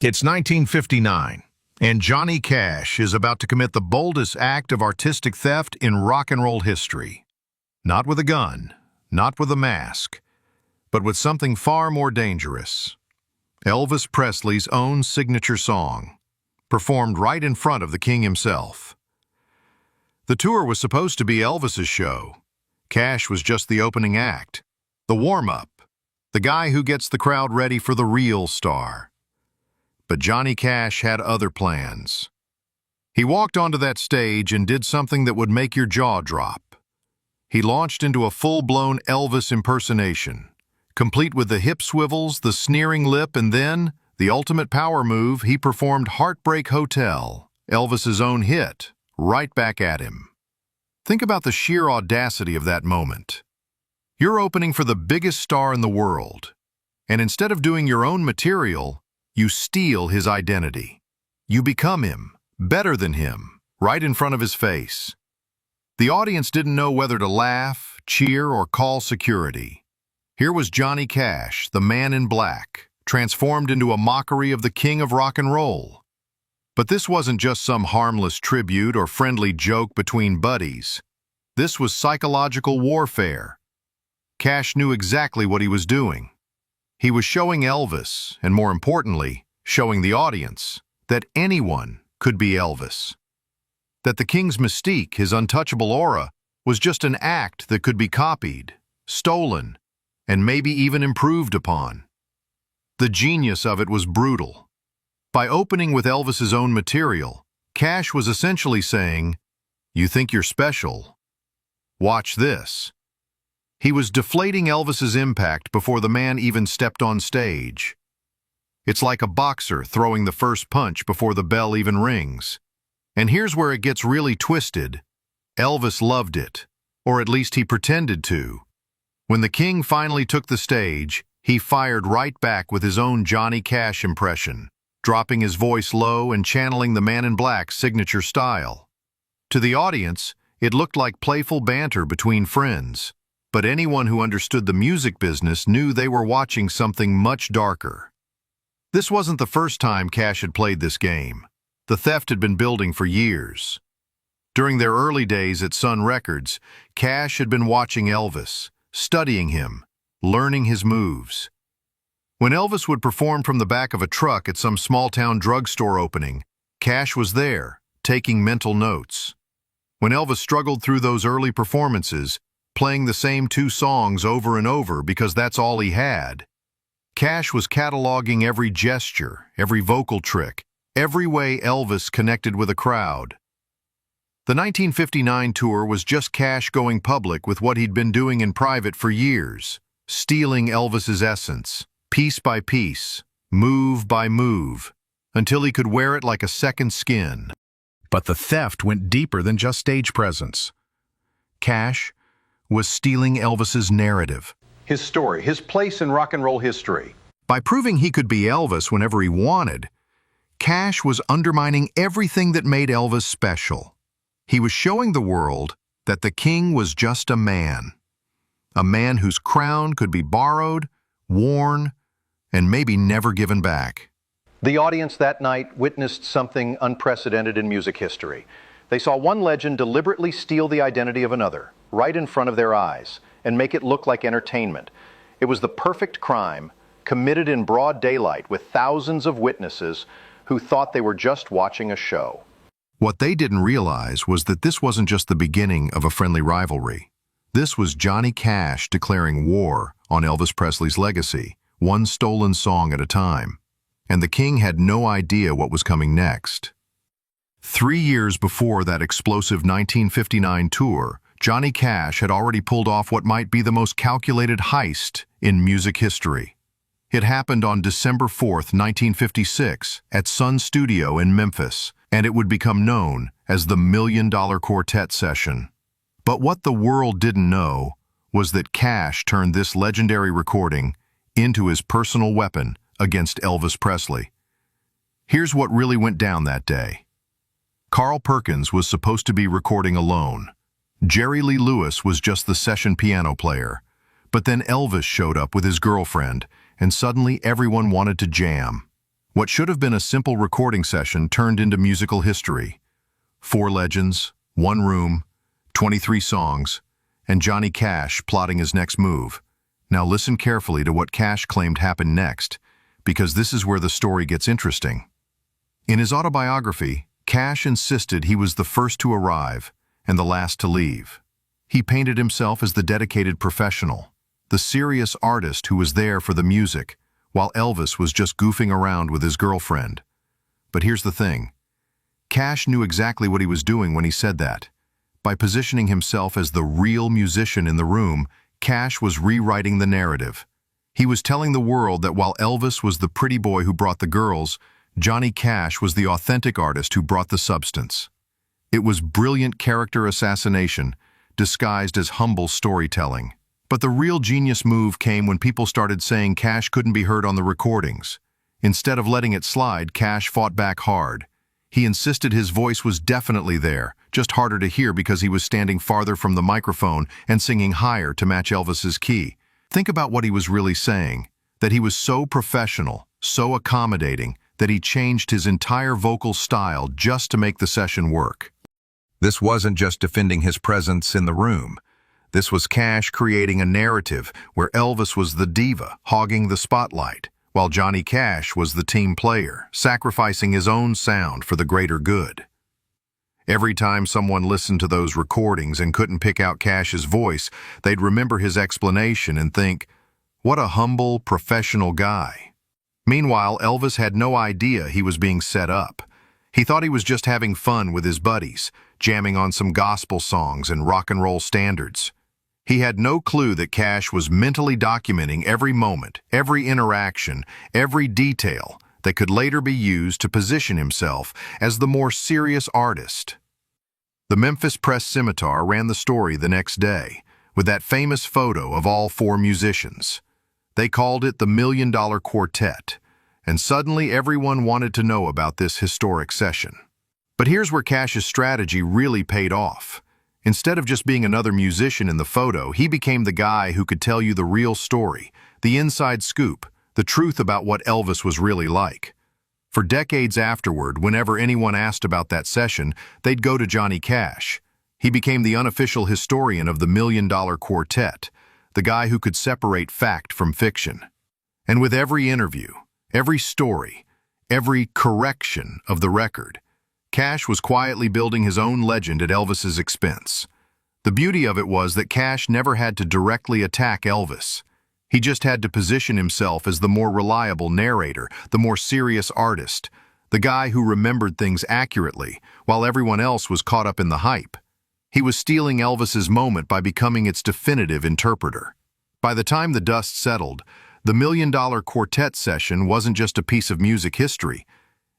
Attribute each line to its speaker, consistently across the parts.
Speaker 1: It's 1959, and Johnny Cash is about to commit the boldest act of artistic theft in rock and roll history. Not with a gun, not with a mask, but with something far more dangerous. Elvis Presley's own signature song, performed right in front of the king himself. The tour was supposed to be Elvis's show. Cash was just the opening act, the warm-up, the guy who gets the crowd ready for the real star. But Johnny Cash had other plans. He walked onto that stage and did something that would make your jaw drop. He launched into a full-blown Elvis impersonation, complete with the hip swivels, the sneering lip, and then, the ultimate power move, he performed Heartbreak Hotel, Elvis's own hit, right back at him. Think about the sheer audacity of that moment. You're opening for the biggest star in the world, and instead of doing your own material, you steal his identity. You become him, better than him, right in front of his face. The audience didn't know whether to laugh, cheer, or call security. Here was Johnny Cash, the man in black, transformed into a mockery of the king of rock and roll. But this wasn't just some harmless tribute or friendly joke between buddies. This was psychological warfare. Cash knew exactly what he was doing. He was showing Elvis, and more importantly, showing the audience, that anyone could be Elvis. That the king's mystique, his untouchable aura, was just an act that could be copied, stolen, and maybe even improved upon. The genius of it was brutal. By opening with Elvis's own material, Cash was essentially saying, "You think you're special? Watch this." He was deflating Elvis's impact before the man even stepped on stage. It's like a boxer throwing the first punch before the bell even rings. And here's where it gets really twisted. Elvis loved it, or at least he pretended to. When the king finally took the stage, he fired right back with his own Johnny Cash impression, dropping his voice low and channeling the Man in Black's signature style. To the audience, it looked like playful banter between friends. But anyone who understood the music business knew they were watching something much darker. This wasn't the first time Cash had played this game. The theft had been building for years. During their early days at Sun Records, Cash had been watching Elvis, studying him, learning his moves. When Elvis would perform from the back of a truck at some small-town drugstore opening, Cash was there, taking mental notes. When Elvis struggled through those early performances, playing the same two songs over and over because that's all he had, Cash was cataloging every gesture, every vocal trick, every way Elvis connected with a crowd. The 1959 tour was just Cash going public with what he'd been doing in private for years, stealing Elvis's essence, piece by piece, move by move, until he could wear it like a second skin. But the theft went deeper than just stage presence. Cash was stealing Elvis's narrative.
Speaker 2: His story, his place in rock and roll history.
Speaker 1: By proving he could be Elvis whenever he wanted, Cash was undermining everything that made Elvis special. He was showing the world that the king was just a man whose crown could be borrowed, worn, and maybe never given back.
Speaker 2: The audience that night witnessed something unprecedented in music history. They saw one legend deliberately steal the identity of another, right in front of their eyes, and make it look like entertainment. It was the perfect crime, committed in broad daylight with thousands of witnesses who thought they were just watching a show.
Speaker 1: What they didn't realize was that this wasn't just the beginning of a friendly rivalry. This was Johnny Cash declaring war on Elvis Presley's legacy, one stolen song at a time. And the king had no idea what was coming next. 3 years before that explosive 1959 tour, Johnny Cash had already pulled off what might be the most calculated heist in music history. It happened on December 4th, 1956, at Sun Studio in Memphis, and it would become known as the $1 Million Quartet Session. But what the world didn't know was that Cash turned this legendary recording into his personal weapon against Elvis Presley. Here's what really went down that day. Carl Perkins was supposed to be recording alone. Jerry Lee Lewis was just the session piano player. But then Elvis showed up with his girlfriend, and suddenly everyone wanted to jam. What should have been a simple recording session turned into musical history. 4 legends, 1 room, 23 songs, and Johnny Cash plotting his next move. Now listen carefully to what Cash claimed happened next, because this is where the story gets interesting. In his autobiography, Cash insisted he was the first to arrive and the last to leave. He painted himself as the dedicated professional, the serious artist who was there for the music, while Elvis was just goofing around with his girlfriend. But here's the thing. Cash knew exactly what he was doing when he said that. By positioning himself as the real musician in the room, Cash was rewriting the narrative. He was telling the world that while Elvis was the pretty boy who brought the girls, Johnny Cash was the authentic artist who brought the substance. It was brilliant character assassination, disguised as humble storytelling. But the real genius move came when people started saying Cash couldn't be heard on the recordings. Instead of letting it slide, Cash fought back hard. He insisted his voice was definitely there, just harder to hear because he was standing farther from the microphone and singing higher to match Elvis's key. Think about what he was really saying, that he was so professional, so accommodating, that he changed his entire vocal style just to make the session work. This wasn't just defending his presence in the room. This was Cash creating a narrative where Elvis was the diva, hogging the spotlight, while Johnny Cash was the team player, sacrificing his own sound for the greater good. Every time someone listened to those recordings and couldn't pick out Cash's voice, they'd remember his explanation and think, what a humble, professional guy. Meanwhile, Elvis had no idea he was being set up. He thought he was just having fun with his buddies, jamming on some gospel songs and rock and roll standards. He had no clue that Cash was mentally documenting every moment, every interaction, every detail that could later be used to position himself as the more serious artist. The Memphis Press-Scimitar ran the story the next day with that famous photo of all 4 musicians. They called it the $1 Million Quartet, and suddenly everyone wanted to know about this historic session. But here's where Cash's strategy really paid off. Instead of just being another musician in the photo, he became the guy who could tell you the real story, the inside scoop, the truth about what Elvis was really like. For decades afterward, whenever anyone asked about that session, they'd go to Johnny Cash. He became the unofficial historian of the $1 Million Quartet, the guy who could separate fact from fiction. And with every interview, every story, every correction of the record, Cash was quietly building his own legend at Elvis's expense. The beauty of it was that Cash never had to directly attack Elvis. He just had to position himself as the more reliable narrator, the more serious artist, the guy who remembered things accurately, while everyone else was caught up in the hype. He was stealing Elvis's moment by becoming its definitive interpreter. By the time the dust settled, the $1 Million Quartet session wasn't just a piece of music history.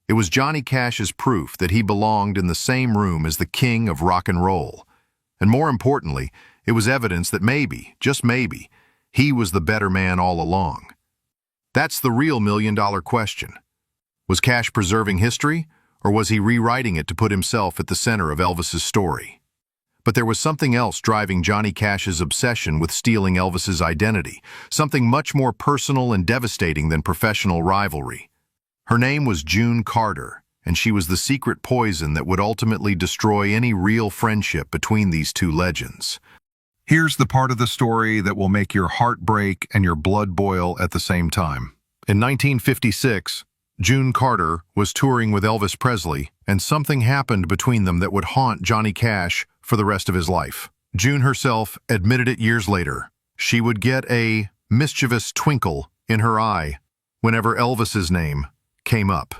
Speaker 1: It was Johnny Cash's proof that he belonged in the same room as the king of rock and roll. And more importantly, it was evidence that maybe, just maybe, he was the better man all along. That's the real $1 Million question. Was Cash preserving history, or was he rewriting it to put himself at the center of Elvis's story? But there was something else driving Johnny Cash's obsession with stealing Elvis's identity, something much more personal and devastating than professional rivalry. Her name was June Carter, and she was the secret poison that would ultimately destroy any real friendship between these 2 legends. Here's the part of the story that will make your heart break and your blood boil at the same time. In 1956, June Carter was touring with Elvis Presley, and something happened between them that would haunt Johnny Cash for the rest of his life. June herself admitted it years later. She would get a mischievous twinkle in her eye whenever Elvis's name came up.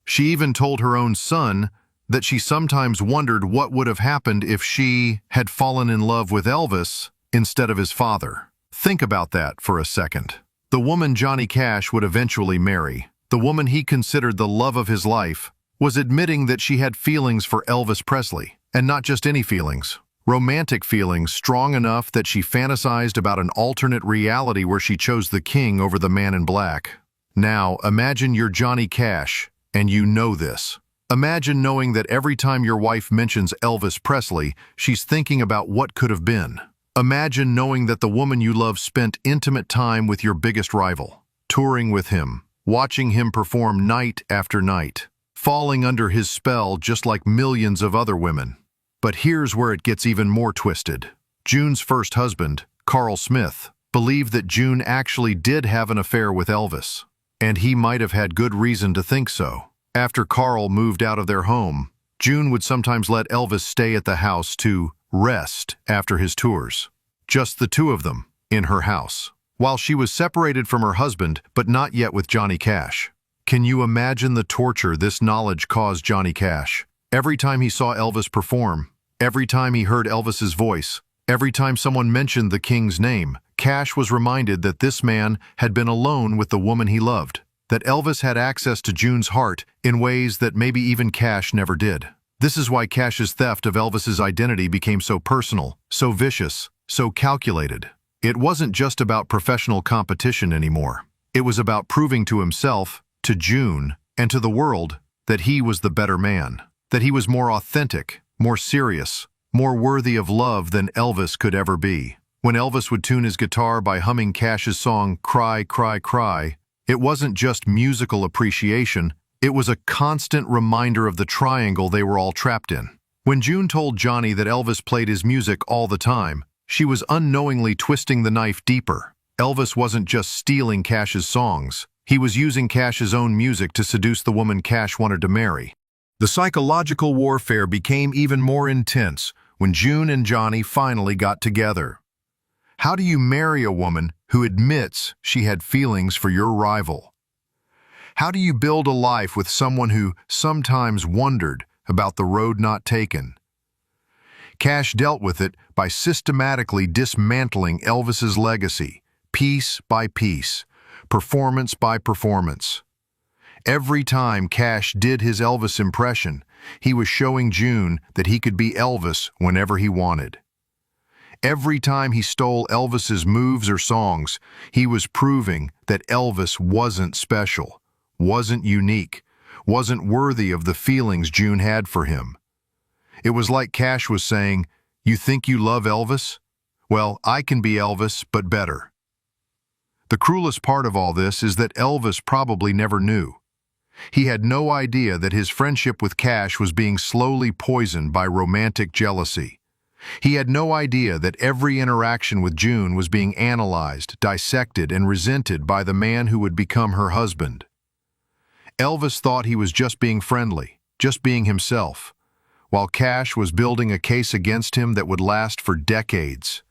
Speaker 1: She even told her own son that she sometimes wondered what would have happened if she had fallen in love with Elvis instead of his father. Think about that for a second. The woman Johnny Cash would eventually marry, the woman he considered the love of his life, was admitting that she had feelings for Elvis Presley, and not just any feelings. Romantic feelings strong enough that she fantasized about an alternate reality where she chose the king over the man in black. Now, imagine you're Johnny Cash, and you know this. Imagine knowing that every time your wife mentions Elvis Presley, she's thinking about what could have been. Imagine knowing that the woman you love spent intimate time with your biggest rival, touring with him, watching him perform night after night, falling under his spell just like millions of other women. But here's where it gets even more twisted. June's first husband, Carl Smith, believed that June actually did have an affair with Elvis, and he might have had good reason to think so. After Carl moved out of their home, June would sometimes let Elvis stay at the house to rest after his tours. Just the two of them, in her house, while she was separated from her husband, but not yet with Johnny Cash. Can you imagine the torture this knowledge caused Johnny Cash? Every time he saw Elvis perform, every time he heard Elvis's voice, every time someone mentioned the King's name, Cash was reminded that this man had been alone with the woman he loved, that Elvis had access to June's heart in ways that maybe even Cash never did. This is why Cash's theft of Elvis's identity became so personal, so vicious, so calculated. It wasn't just about professional competition anymore. It was about proving to himself, to June, and to the world that he was the better man, that he was more authentic, more serious, more worthy of love than Elvis could ever be. When Elvis would tune his guitar by humming Cash's song Cry, Cry, Cry, it wasn't just musical appreciation, it was a constant reminder of the triangle they were all trapped in. When June told Johnny that Elvis played his music all the time, she was unknowingly twisting the knife deeper. Elvis wasn't just stealing Cash's songs, he was using Cash's own music to seduce the woman Cash wanted to marry. The psychological warfare became even more intense when June and Johnny finally got together. How do you marry a woman who admits she had feelings for your rival? How do you build a life with someone who sometimes wondered about the road not taken? Cash dealt with it by systematically dismantling Elvis's legacy, piece by piece, performance by performance. Every time Cash did his Elvis impression, he was showing June that he could be Elvis whenever he wanted. Every time he stole Elvis's moves or songs, he was proving that Elvis wasn't special, wasn't unique, wasn't worthy of the feelings June had for him. It was like Cash was saying, "You think you love Elvis? Well, I can be Elvis, but better." The cruelest part of all this is that Elvis probably never knew. He had no idea that his friendship with Cash was being slowly poisoned by romantic jealousy. He had no idea that every interaction with June was being analyzed, dissected, and resented by the man who would become her husband. Elvis thought he was just being friendly, just being himself, while Cash was building a case against him that would last for decades.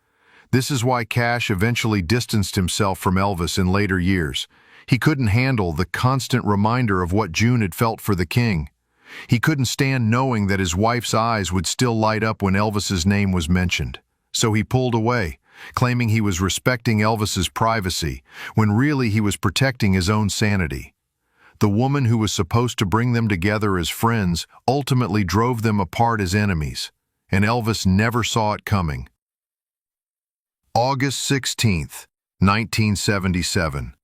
Speaker 1: This is why Cash eventually distanced himself from Elvis in later years. He couldn't handle the constant reminder of what June had felt for the King. He couldn't stand knowing that his wife's eyes would still light up when Elvis's name was mentioned. So he pulled away, claiming he was respecting Elvis's privacy, when really he was protecting his own sanity. The woman who was supposed to bring them together as friends ultimately drove them apart as enemies, and Elvis never saw it coming. August 16th, 1977.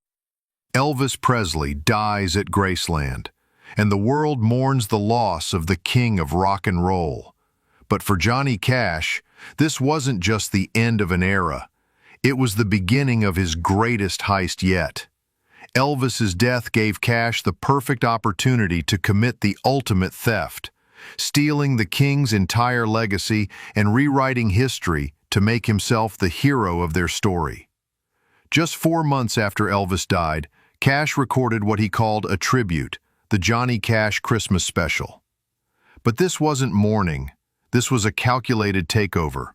Speaker 1: Elvis Presley dies at Graceland, and the world mourns the loss of the king of rock and roll. But for Johnny Cash, this wasn't just the end of an era. It was the beginning of his greatest heist yet. Elvis's death gave Cash the perfect opportunity to commit the ultimate theft, stealing the king's entire legacy and rewriting history to make himself the hero of their story. Just 4 months after Elvis died, Cash recorded what he called a tribute, the Johnny Cash Christmas Special. But this wasn't mourning. This was a calculated takeover.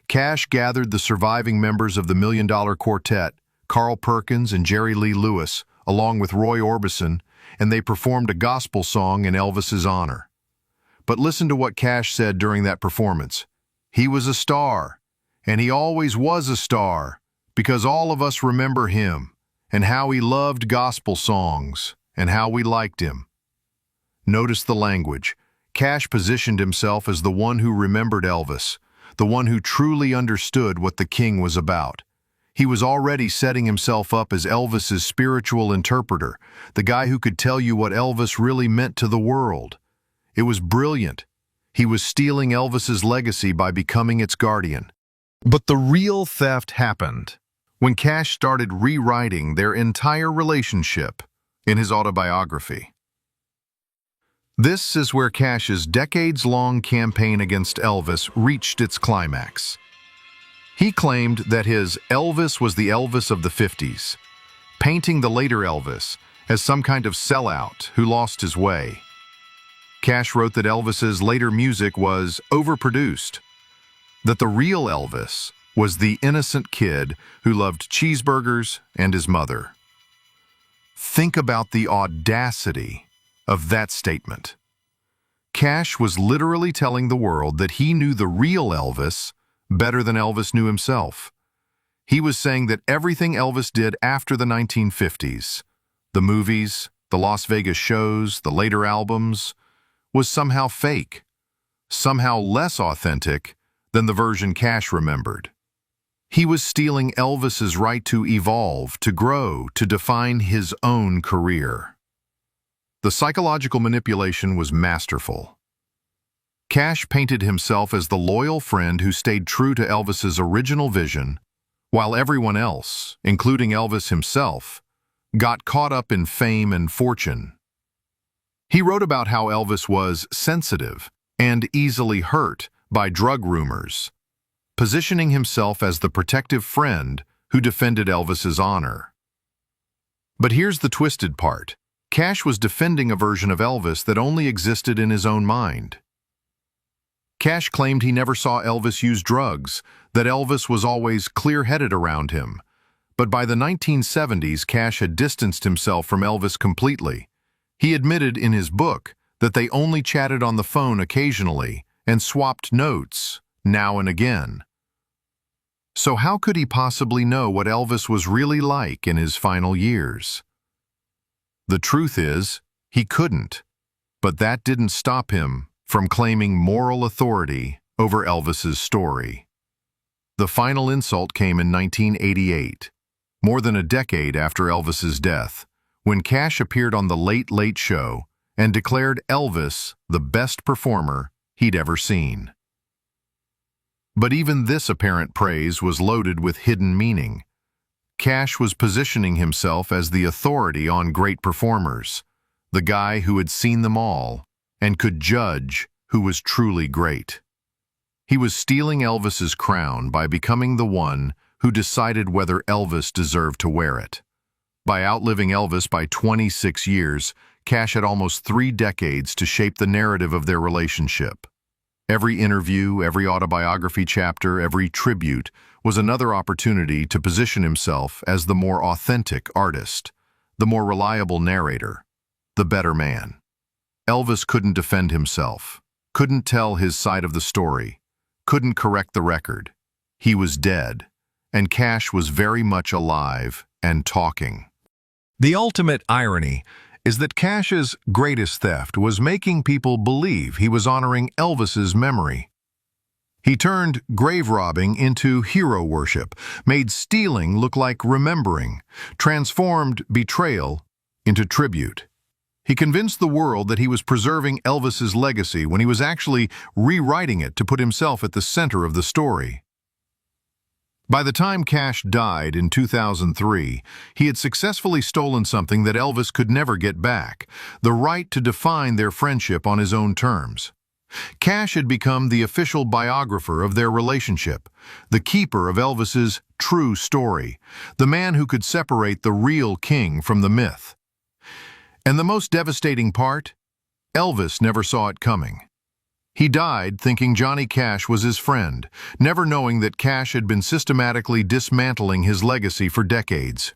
Speaker 1: Cash gathered the surviving members of the $1 Million Quartet, Carl Perkins and Jerry Lee Lewis, along with Roy Orbison, and they performed a gospel song in Elvis's honor. But listen to what Cash said during that performance. He was a star, and he always was a star, because all of us remember him, and how he loved gospel songs, and how we liked him. Notice the language. Cash positioned himself as the one who remembered Elvis, the one who truly understood what the king was about. He was already setting himself up as Elvis's spiritual interpreter, the guy who could tell you what Elvis really meant to the world. It was brilliant. He was stealing Elvis's legacy by becoming its guardian. But the real theft happened when Cash started rewriting their entire relationship. in his autobiography. This is where Cash's decades-long campaign against Elvis reached its climax. He claimed that his Elvis was the Elvis of the 50s, painting the later Elvis as some kind of sellout who lost his way. Cash wrote that Elvis's later music was overproduced, that the real Elvis was the innocent kid who loved cheeseburgers and his mother. Think about the audacity of that statement. Cash was literally telling the world that he knew the real Elvis better than Elvis knew himself. He was saying that everything Elvis did after the 1950s, the movies, the Las Vegas shows, the later albums, was somehow fake, somehow less authentic than the version Cash remembered. He was stealing Elvis's right to evolve, to grow, to define his own career. The psychological manipulation was masterful. Cash painted himself as the loyal friend who stayed true to Elvis's original vision, while everyone else, including Elvis himself, got caught up in fame and fortune. He wrote about how Elvis was sensitive and easily hurt by drug rumors, positioning himself as the protective friend who defended Elvis's honor. But here's the twisted part. Cash was defending a version of Elvis that only existed in his own mind. Cash claimed he never saw Elvis use drugs, that Elvis was always clear-headed around him. But by the 1970s, Cash had distanced himself from Elvis completely. He admitted in his book that they only chatted on the phone occasionally and swapped notes now and again. So how could he possibly know what Elvis was really like in his final years? The truth is, he couldn't, but that didn't stop him from claiming moral authority over Elvis's story. The final insult came in 1988, more than a decade after Elvis's death, when Cash appeared on The Late Late Show and declared Elvis the best performer he'd ever seen. But even this apparent praise was loaded with hidden meaning. Cash was positioning himself as the authority on great performers, the guy who had seen them all and could judge who was truly great. He was stealing Elvis's crown by becoming the one who decided whether Elvis deserved to wear it. By outliving Elvis by 26 years, Cash had almost 3 decades to shape the narrative of their relationship. Every interview, every autobiography chapter, every tribute was another opportunity to position himself as the more authentic artist, the more reliable narrator, the better man. Elvis couldn't defend himself, couldn't tell his side of the story, couldn't correct the record. He was dead, and Cash was very much alive and talking. The ultimate irony is that Cash's greatest theft was making people believe he was honoring Elvis's memory. He turned grave robbing into hero worship, made stealing look like remembering, transformed betrayal into tribute. He convinced the world that he was preserving Elvis's legacy when he was actually rewriting it to put himself at the center of the story. By the time Cash died in 2003, he had successfully stolen something that Elvis could never get back, the right to define their friendship on his own terms. Cash had become the official biographer of their relationship, the keeper of Elvis's true story, the man who could separate the real king from the myth. And the most devastating part? Elvis never saw it coming. He died thinking Johnny Cash was his friend, never knowing that Cash had been systematically dismantling his legacy for decades.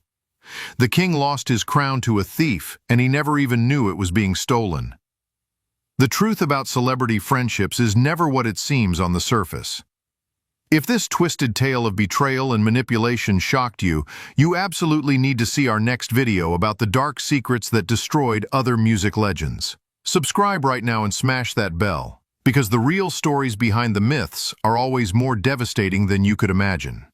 Speaker 1: The king lost his crown to a thief, and he never even knew it was being stolen. The truth about celebrity friendships is never what it seems on the surface. If this twisted tale of betrayal and manipulation shocked you, you absolutely need to see our next video about the dark secrets that destroyed other music legends. Subscribe right now and smash that bell, because the real stories behind the myths are always more devastating than you could imagine.